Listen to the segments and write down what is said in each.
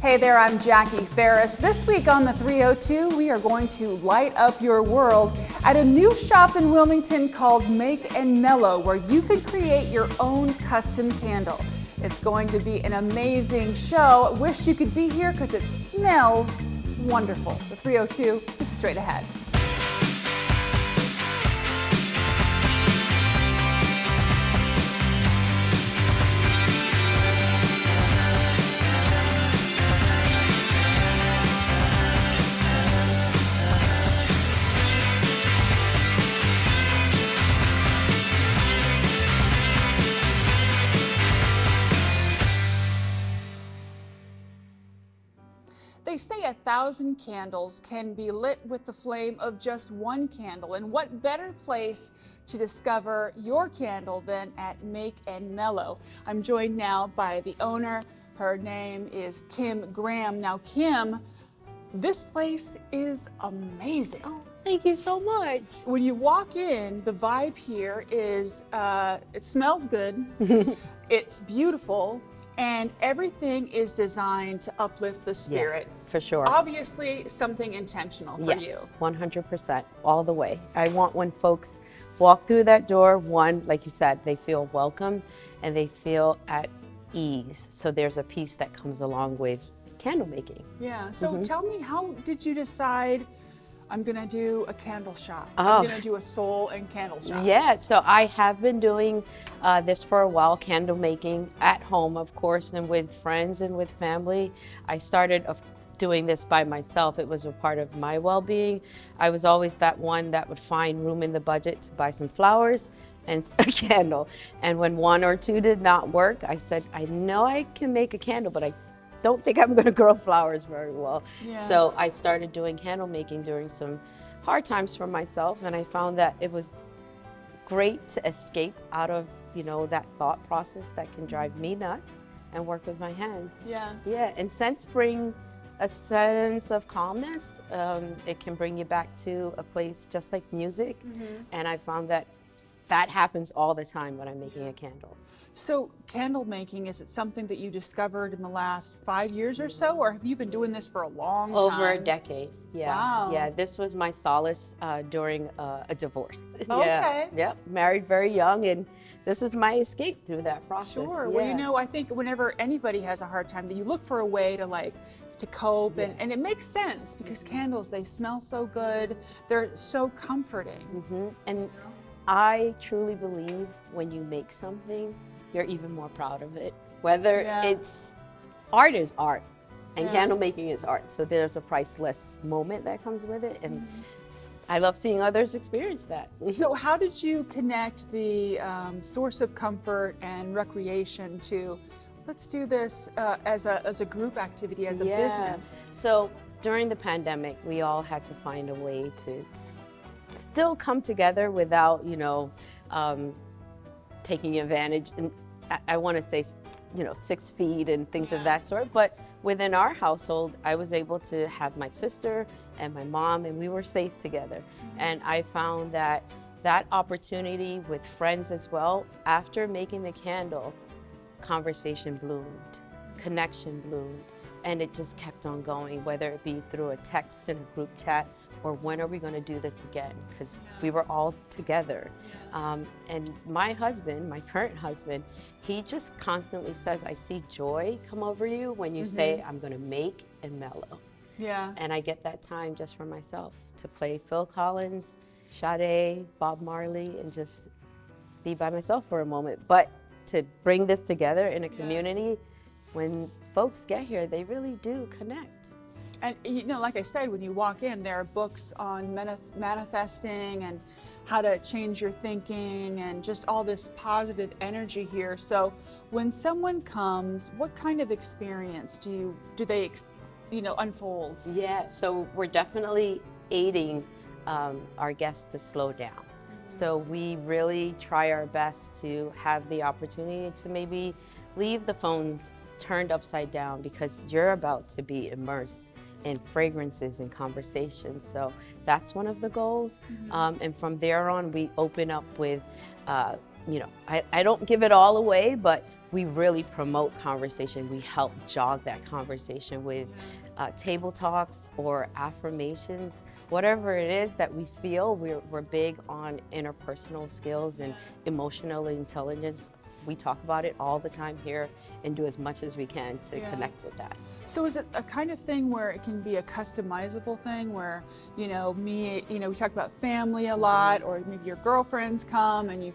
Hey there, I'm Jackie Ferris. This week on the 302, we are going to light up your world at a new shop in Wilmington called Make and Mellow, where you could create your own custom candle. It's going to be an amazing show. Wish you could be here because it smells wonderful. The 302 is straight ahead. They say 1,000 candles can be lit with the flame of just one candle. And what better place to discover your candle than at Make and Mellow? I'm joined now by the owner. Her name is Kim Graham. Now, Kim, this place is amazing. Oh, thank you so much. When you walk in, the vibe here is, it smells good, it's beautiful, and everything is designed to uplift the spirit. Yes, for sure. Obviously, something intentional for you. Yes, 100%, all the way. I want when folks walk through that door, one, like you said, they feel welcome and they feel at ease. So there's a piece that comes along with candle making. Yeah, so tell me, how did you decide, I'm gonna do a candle shop? Oh. I'm gonna do a soul and candle shop. Yeah, so I have been doing this for a while, candle making at home, of course, and with friends and with family. I started doing this by myself. It was a part of my well-being. I was always that one that would find room in the budget to buy some flowers and a candle. And when one or two did not work, I said, I know I can make a candle, but I don't think I'm gonna grow flowers very well. Yeah. So I started doing candle making during some hard times for myself, and I found that it was great to escape out of, that thought process that can drive me nuts and work with my hands. Yeah. Yeah, and scents bring a sense of calmness. It can bring you back to a place just like music, and I found that happens all the time when I'm making a candle. So candle making, is it something that you discovered in the last 5 years or so, or have you been doing this for a long time? Over a decade, yeah. Wow. Yeah, this was my solace during a divorce. Okay. Yeah, married very young, and this was my escape through that process. Sure. Yeah. Well, I think whenever anybody has a hard time, that you look for a way to cope, and it makes sense because candles, they smell so good. They're so comforting. And I truly believe when you make something, you're even more proud of it. Whether it's art is art, and candle making is art. So there's a priceless moment that comes with it, and I love seeing others experience that. So how did you connect the source of comfort and recreation to, let's do this as a group activity, as a business? So during the pandemic, we all had to find a way to still come together without, taking advantage, and I want to say, 6 feet and things of that sort. But within our household, I was able to have my sister and my mom, and we were safe together. And I found that opportunity with friends as well, after making the candle, conversation bloomed, connection bloomed, and it just kept on going, whether it be through a text in a group chat, or when are we going to do this again? Because we were all together. And my husband, my current husband, he just constantly says, I see joy come over you when you say, I'm going to make and mellow. Yeah. And I get that time just for myself to play Phil Collins, Sade, Bob Marley, and just be by myself for a moment. But to bring this together in a community, when folks get here, they really do connect. And like I said, when you walk in, there are books on manifesting and how to change your thinking and just all this positive energy here. So when someone comes, what kind of experience do they unfold? Yeah, so we're definitely aiding our guests to slow down. So we really try our best to have the opportunity to maybe leave the phones turned upside down, because you're about to be immersed in fragrances and conversations. So that's one of the goals. And from there on, we open up with I don't give it all away, but we really promote conversation. We help jog that conversation with table talks or affirmations, whatever it is that we feel. We're big on interpersonal skills and emotional intelligence. We talk about it all the time here and do as much as we can to connect with that. So is it a kind of thing where it can be a customizable thing where, we talk about family a lot, or maybe your girlfriends come and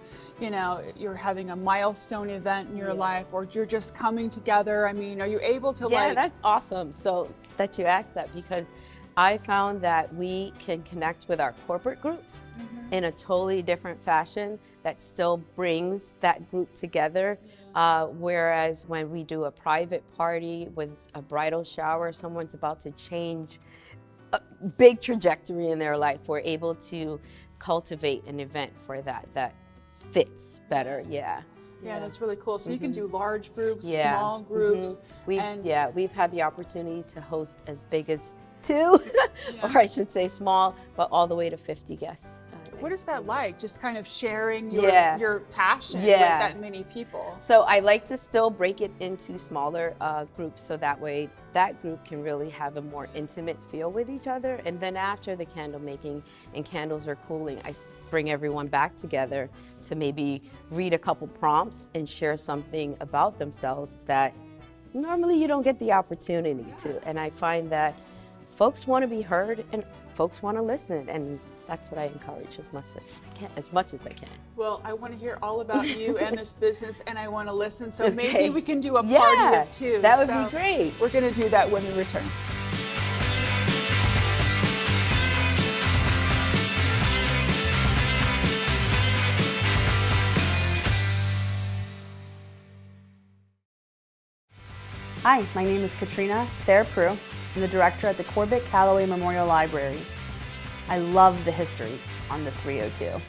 you're having a milestone event in your life, or you're just coming together. I mean, are you able to Yeah, that's awesome. So that you asked that, because I found that we can connect with our corporate groups in a totally different fashion that still brings that group together. Whereas when we do a private party with a bridal shower, someone's about to change a big trajectory in their life, we're able to cultivate an event for that fits better. Yeah, that's really cool. So you can do large groups, small groups. We've had the opportunity to host as big as 2, or I should say small, but all the way to 50 guests. What is that like? Just kind of sharing your passion with that many people. So I like to still break it into smaller groups, so that way that group can really have a more intimate feel with each other. And then after the candle making and candles are cooling, I bring everyone back together to maybe read a couple prompts and share something about themselves that normally you don't get the opportunity to. And I find that folks want to be heard and folks want to listen, and that's what I encourage as much as I can. Well, I want to hear all about you and this business, and I want to listen. So maybe we can do a party of 2. That would be great. We're going to do that when we return. Hi, my name is Katrina Sarah Prue. I'm the director at the Corbett Calloway Memorial Library. I love the history on the 302.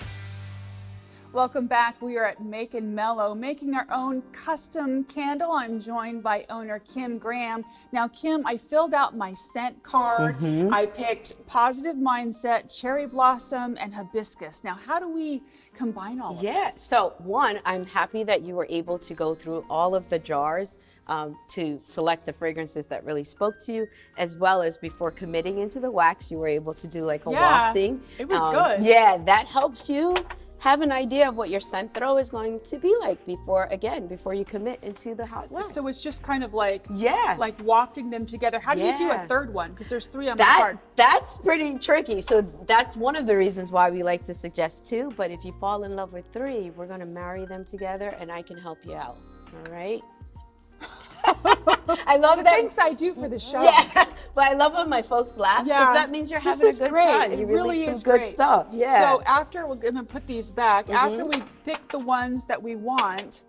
Welcome back. We are at Make and Mellow, making our own custom candle. I'm joined by owner Kim Graham. Now, Kim, I filled out my scent card. I picked Positive Mindset, Cherry Blossom, and Hibiscus. Now, how do we combine all of this? So one, I'm happy that you were able to go through all of the jars to select the fragrances that really spoke to you, as well as before committing into the wax, you were able to do like a wafting. It was good. Yeah, that helps you have an idea of what your scent throw is going to be like before you commit into the hot wax. So it's just kind of like wafting them together. How do you do a third one? Because there's 3 on my card. That's pretty tricky. So that's one of the reasons why we like to suggest 2. But if you fall in love with 3, we're going to marry them together, and I can help you out. All right. I love the that. things I do for the show. Yeah, but I love when my folks laugh, because that means you're having a good time. It You really release is some good great. stuff. Yeah. So after, we're going to put these back. After we pick the ones that we want,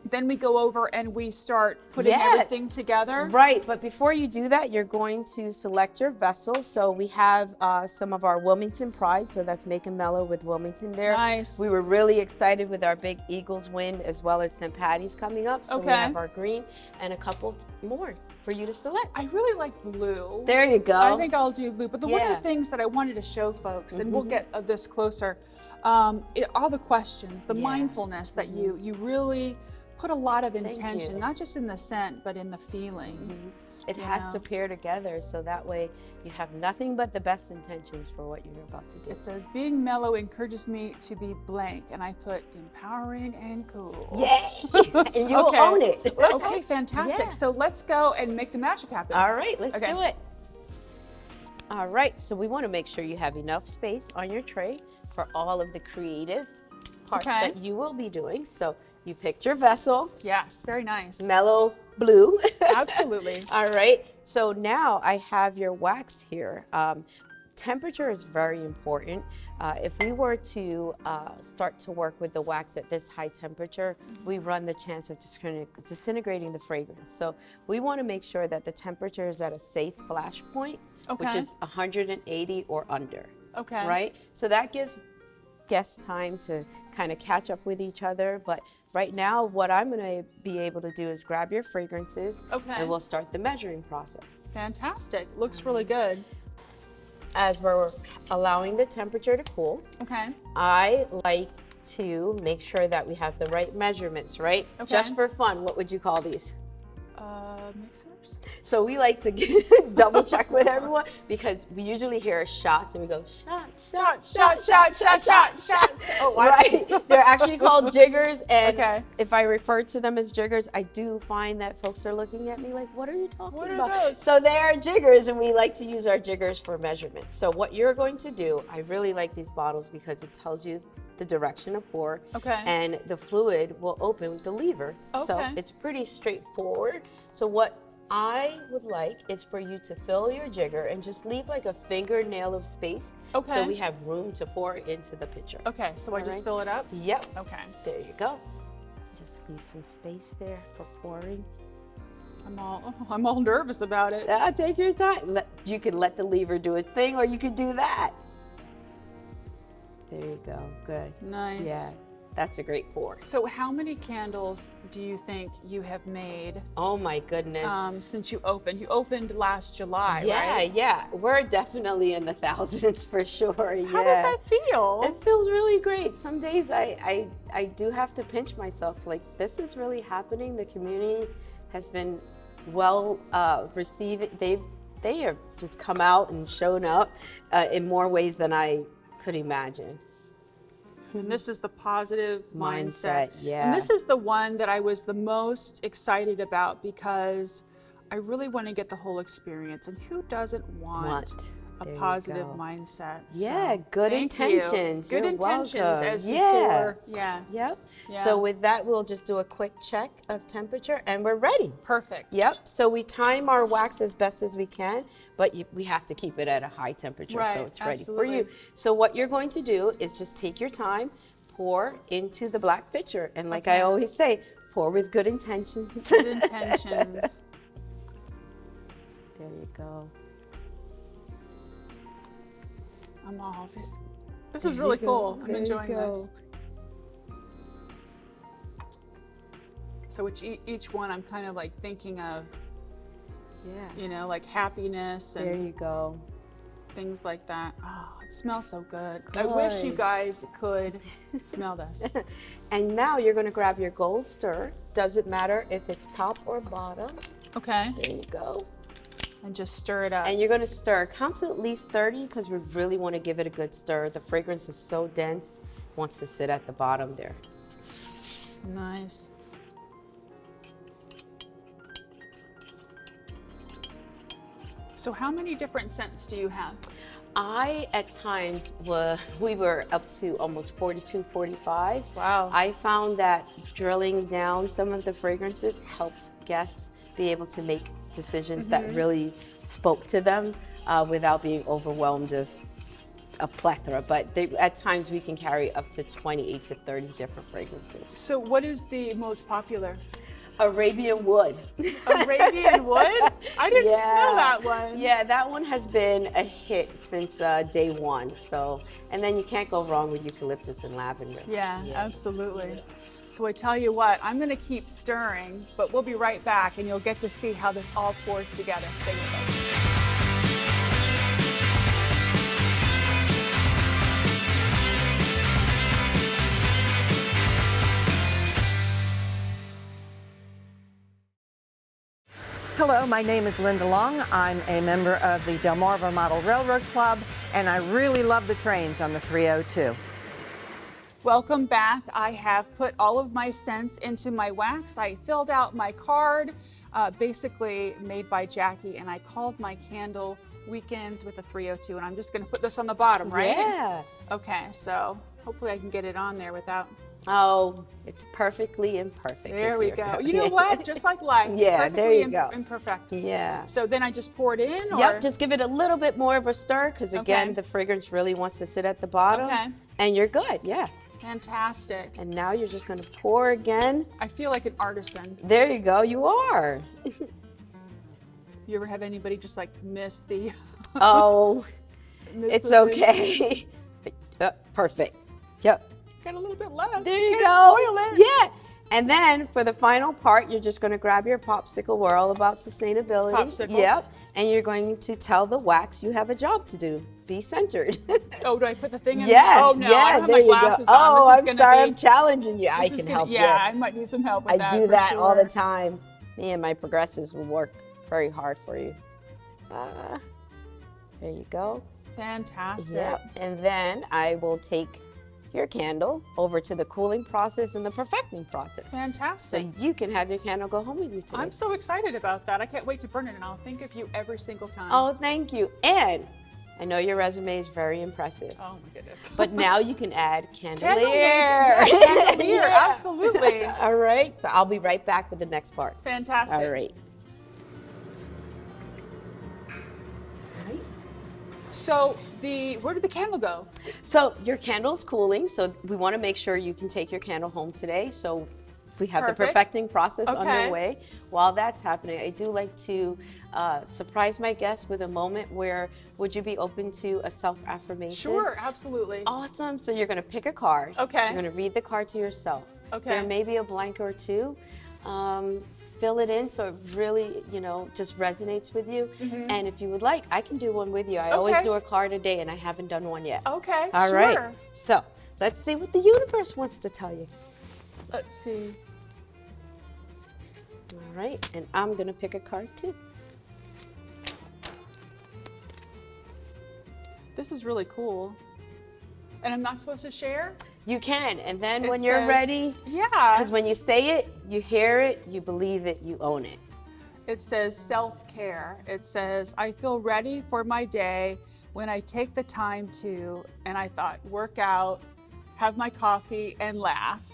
then we go over and we start putting everything together. Right, but before you do that, you're going to select your vessel. So we have some of our Wilmington Pride, so that's Make and Mellow with Wilmington there. Nice. We were really excited with our big Eagles win, as well as St. Patty's coming up. So we have our green and a couple more for you to select. I really like blue. There you go. I think I'll do blue. But one of the things that I wanted to show folks, and we'll get this closer, all the questions, the mindfulness that you really put a lot of intention, not just in the scent, but in the feeling. It has to pair together, so that way you have nothing but the best intentions for what you're about to do. It says, being mellow encourages me to be blank, and I put empowering and cool. Yay! And you will own it. Okay, fantastic. So let's go and make the magic happen. All right, let's do it. All right, so we want to make sure you have enough space on your tray for all of the creative parts that you will be doing. So you picked your vessel. Yes, very nice. Mellow blue. Absolutely. All right, so now I have your wax here. Temperature is very important. If we were to start to work with the wax at this high temperature, we run the chance of disintegrating the fragrance. So we want to make sure that the temperature is at a safe flash point, which is 180 or under. Okay. Right? So that gives guests time to kind of catch up with each other. But right now, what I'm going to be able to do is grab your fragrances, and we'll start the measuring process. Fantastic. Looks really good. As we're allowing the temperature to cool, I like to make sure that we have the right measurements, right? Okay. Just for fun, what would you call these? Mixers? So we like to double check with everyone because we usually hear shots and we go shot, shot, shot, shot, shot, shot, shot. Oh, what? Right. They're actually called jiggers. And Okay. if I refer to them as jiggers, I do find that folks are looking at me like, what are you talking What are about? those? So they are jiggers, and we like to use our jiggers for measurements. So what you're going to do, I really like these bottles because it tells you the direction of pour. Okay. And the fluid will open with the lever. So Okay. it's pretty straightforward. So what I would like is for you to fill your jigger and just leave like a fingernail of space. Okay. So we have room to pour into the pitcher. Okay, so I just right. fill it up? Yep. Okay. There you go. Just leave some space there for pouring. I'm all nervous about it. Take your time. You can let the lever do its thing, or you could do that. There you go. Good. Nice. Yeah. That's a great pour. So how many candles do you think you have made Oh my goodness. since you opened? You opened last July, Yeah, right? yeah. We're definitely in the thousands for sure. How does that feel? It feels really great. Some days I do have to pinch myself. Like, this is really happening. The community has been well received. They have just come out and shown up in more ways than I could imagine. And this is the positive mindset. Yeah. And this is the one that I was the most excited about because I really want to get the whole experience. And who doesn't want a There you positive go. mindset? Yeah, So, good thank you. intentions. Good You're intentions welcome. as you Yeah. pour. Yeah. Yep. Yeah. So with that, we'll just do a quick check of temperature and we're ready. Perfect. Yep. So we time our wax as best as we can, but we have to keep it at a high temperature so Right, it's ready absolutely. for you. So what you're going to do is just take your time, pour into the black pitcher. And like I Okay. always say, pour with good intentions. Good intentions. There you go. I'm all this is really cool. I'm There you enjoying go. this. So each one I'm kind of like thinking of, Yeah. like happiness There and you go. things like that. Oh, it smells so good. I wish you Good. guys could smell this. And now you're going to grab your gold stir. Doesn't matter if it's top or bottom. Okay. There you go. And just stir it up. And you're going to stir. Count to at least 30 because we really want to give it a good stir. The fragrance is so dense, it wants to sit at the bottom there. Nice. So how many different scents do you have? At times, we were up to almost 42, 45. Wow. I found that drilling down some of the fragrances helped guests be able to make decisions that really spoke to them without being overwhelmed of a plethora. But at times, we can carry up to 28 to 30 different fragrances. So what is the most popular? Arabian wood. Arabian wood? I didn't smell that one. Yeah, that one has been a hit since day one. So, and then you can't go wrong with eucalyptus and lavender. Yeah, absolutely. So I tell you what, I'm going to keep stirring, but we'll be right back and you'll get to see how this all pours together. Stay with us. Hello, my name is Linda Long. I'm a member of the Delmarva Model Railroad Club, and I really love the trains on the 302. Welcome back. I have put all of my scents into my wax. I filled out my card, basically made by Jackie, and I called my candle Weekends with a 302, and I'm just going to put this on the bottom, right? Yeah. Okay, so hopefully I can get it on there without... Oh, it's perfectly imperfect. There if we you're- go. You know what? Just like life. Yeah, there perfectly you go. Imperfect. Yeah. So then I just pour it in? Or? Yep, just give it a little bit more of a stir because again, Okay. the fragrance really wants to sit at the bottom. Okay. And you're good, yeah. Fantastic. And now you're just gonna pour again. I feel like an artisan. There you go, you are. You ever have anybody just like miss the... Oh, miss it's the thing? okay. Perfect. Yep. Got a little bit left. There you Can't go. spoil it. Yeah. And then for the final part, you're just going to grab your popsicle. We're all about sustainability. Popsicle. Yep. And you're going to tell the wax you have a job to do. Be centered. Oh, do I put the thing in? Yeah. Oh, no, yeah, I don't have there my you go. glasses on. Oh, This is I'm gonna sorry. be- I'm challenging you. I this can is gonna- help Yeah, you. I might need some help with that. I do for that all the sure. time. Me and my progressives will work very hard for you. There you go. Fantastic. Yep. And then I will take your candle over to the cooling process and the perfecting process. Fantastic. So you can have your candle go home with you today. I'm so excited about that. I can't wait to burn it, and I'll think of you every single time. Oh, thank you. And I know your resume is very impressive. Oh, my goodness. But now you can add candelier. Candelier, Yeah. absolutely. All right. So I'll be right back with the next part. Fantastic. All right. So where did the candle go? So your candle's cooling, so we want to make sure you can take your candle home today. So we have the Perfect. perfecting process Okay. underway. While that's happening, I do like to surprise my guests with a moment where would you be open to a self-affirmation? Sure, absolutely. Awesome. So you're going to pick a card. Okay. You're going to read the card to yourself. Okay. There may be a blank or two. Fill it in so it really, just resonates with you. And if you would like, I can do one with you. I always Okay. do a card a day, and I haven't done one yet. Okay, All sure. right. So let's see what the universe wants to tell you. Let's see. All right. And I'm going to pick a card too. This is really cool. And I'm not supposed to share? You can. And then It when you're says- ready, Yeah. because when you say it, you hear it, you believe it, you own it. It says self-care. It says, I feel ready for my day when I take the time to, and I thought, work out, have my coffee, and laugh.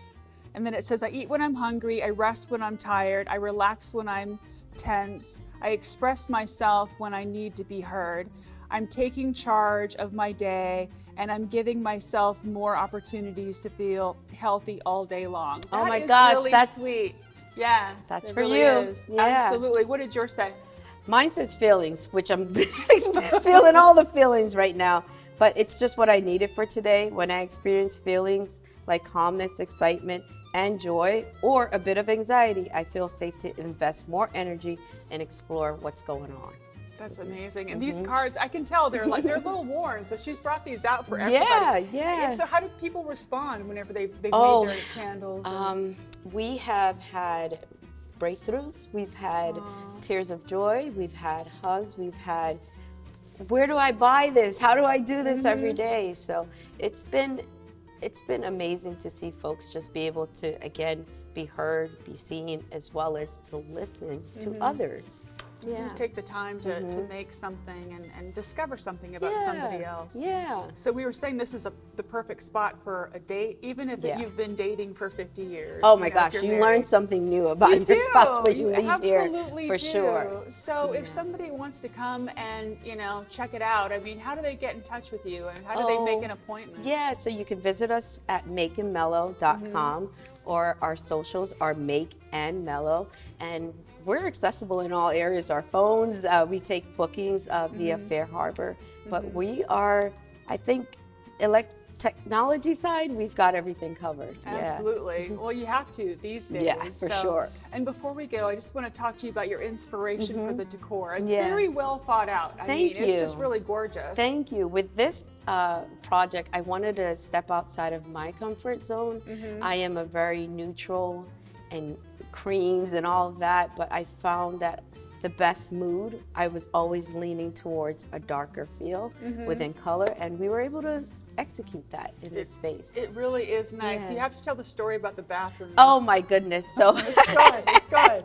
And then it says, I eat when I'm hungry, I rest when I'm tired, I relax when I'm tense, I express myself when I need to be heard. I'm taking charge of my day, and I'm giving myself more opportunities to feel healthy all day long. Oh That my is gosh, really that's- sweet. Yeah, That's it for really you. is. Yeah. Absolutely. What did yours say? Mine says feelings, which I'm feeling all the feelings right now. But it's just what I needed for today. When I experience feelings like calmness, excitement, and joy, or a bit of anxiety, I feel safe to invest more energy and explore what's going on. That's amazing. And Mm-hmm. these cards, I can tell they're a little worn. So she's brought these out for everybody. Yeah, yeah. And so how do people respond whenever they've Oh, made their candles? and- We have had breakthroughs. We've had tears of joy. We've had hugs. We've had, where do I buy this? How do I do this every day? So it's been amazing to see folks just be able to, again, be heard, be seen, as well as to listen to others. Yeah. to take the time to make something and discover something about Yeah, somebody else. yeah. So we were saying this is the perfect spot for a date, even if Yeah. you've been dating for 50 years. Oh my if gosh, you're you married. learn something new about You your do. spouse when you leave absolutely here, for do. sure. So if somebody wants to come and check it out, I mean, how do they get in touch with you, and how do they make an appointment? Yeah, so you can visit us at makeandmellow.com, or our socials are Make and Mellow, and we're accessible in all areas. Our phones, we take bookings via Fair Harbor, but we are, I think, technology side, we've got everything covered. Yeah. Absolutely. Well, you have to these days. Yeah, for sure. And before we go, I just want to talk to you about your inspiration for the decor. It's Yeah. very well thought out. I Thank mean, it's you. just really gorgeous. Thank you. With this project, I wanted to step outside of my comfort zone. I am a very neutral and creams and all of that, but I found that the best mood, I was always leaning towards a darker feel within color, and we were able to execute that in this space. It really is nice. Yeah. You have to tell the story about the bathroom. Oh my goodness. So It's good. It's good.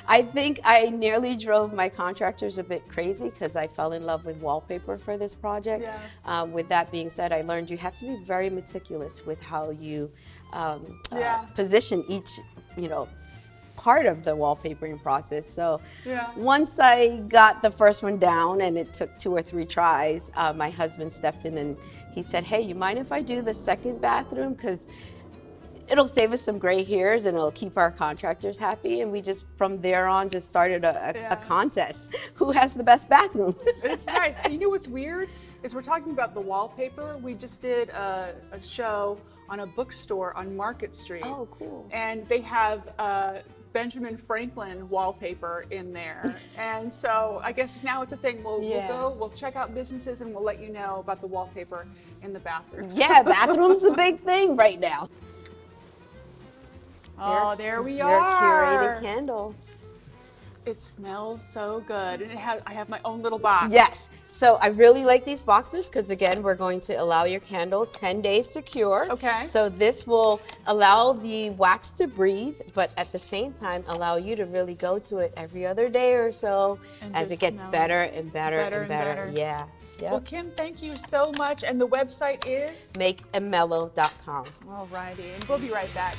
I think I nearly drove my contractors a bit crazy because I fell in love with wallpaper for this project. Yeah. With that being said, I learned you have to be very meticulous with how you position each, part of the wallpapering process. So Yeah. once I got the first one down, and it took 2 or 3 tries, my husband stepped in and he said, "Hey, you mind if I do the second bathroom? Because it'll save us some gray hairs and it'll keep our contractors happy. And we just, from there on, just started a contest. Who has the best bathroom? It's nice. And you know what's weird is we're talking about the wallpaper. We just did a show on a bookstore on Market Street. Oh, cool. And they have Benjamin Franklin wallpaper in there. And so I guess now it's a thing. We'll check out businesses and we'll let you know about the wallpaper in the bathrooms. Yeah, bathroom's a big thing right now. Oh, there we Your are. curated candle. It smells so good. And I have my own little box. Yes. So I really like these boxes because, again, we're going to allow your candle 10 days to cure. Okay. So this will allow the wax to breathe, but at the same time allow you to really go to it every other day or so And as just it gets smell better it. and better and better. Yeah. Yep. Well, Kim, thank you so much. And the website is? MakeAndMellow.com. All righty. And we'll be right back.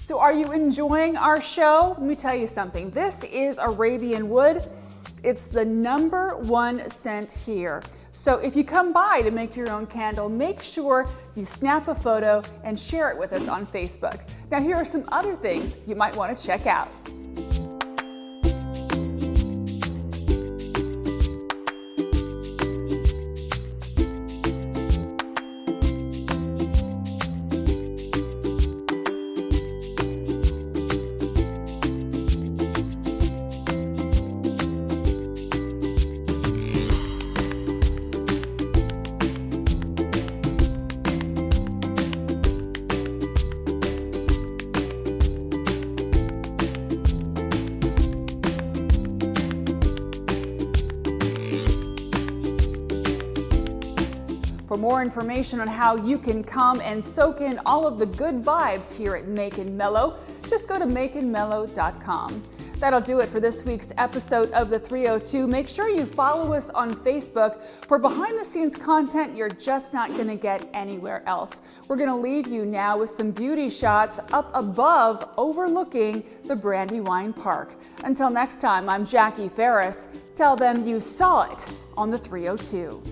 So are you enjoying our show? Let me tell you something. This is Arabian wood. It's the #1 scent here. So if you come by to make your own candle, make sure you snap a photo and share it with us on Facebook. Now here are some other things you might want to check out. For more information on how you can come and soak in all of the good vibes here at Make and Mellow, just go to makeandmellow.com. That'll do it for this week's episode of the 302. Make sure you follow us on Facebook for behind-the-scenes content you're just not going to get anywhere else. We're going to leave you now with some beauty shots up above overlooking the Brandywine Park. Until next time, I'm Jackie Ferris. Tell them you saw it on the 302.